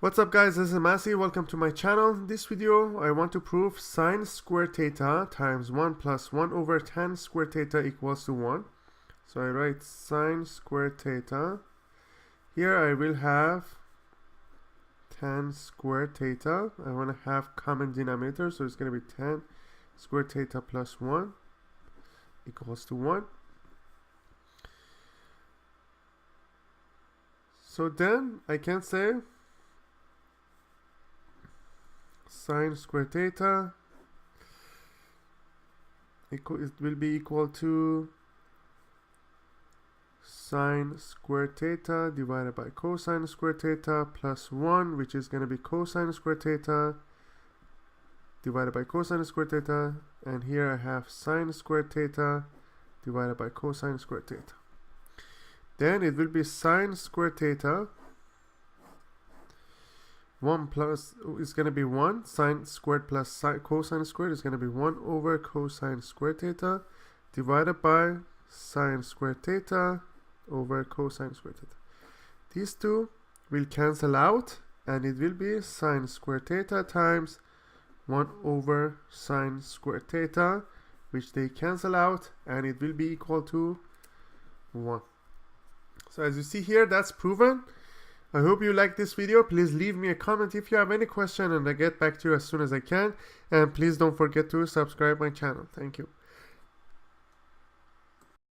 What's up guys, this is Masi, welcome to my channel. In this video I want to prove sine squared theta times 1 plus 1 over tan squared theta equals to 1. So I write sine squared theta. Here I will have tan squared theta. I want to have common denominator, so it's going to be tan squared theta plus 1 equals to 1. So then I can say sine squared theta it will be equal to sine squared theta divided by cosine squared theta plus 1, which is going to be cosine squared theta divided by cosine squared theta, and here I have sine squared theta divided by cosine squared theta. Then it will be sine squared theta 1 plus is going to be 1, sine squared plus cosine squared is going to be 1 over cosine squared theta divided by sine squared theta over cosine squared theta. These two will cancel out and it will be sine squared theta times 1 over sine squared theta, which they cancel out, and it will be equal to 1. So as you see here, that's proven. I hope you like this video. Please leave me a comment if you have any question and I'll get back to you as soon as I can. And please don't forget to subscribe my channel. Thank you.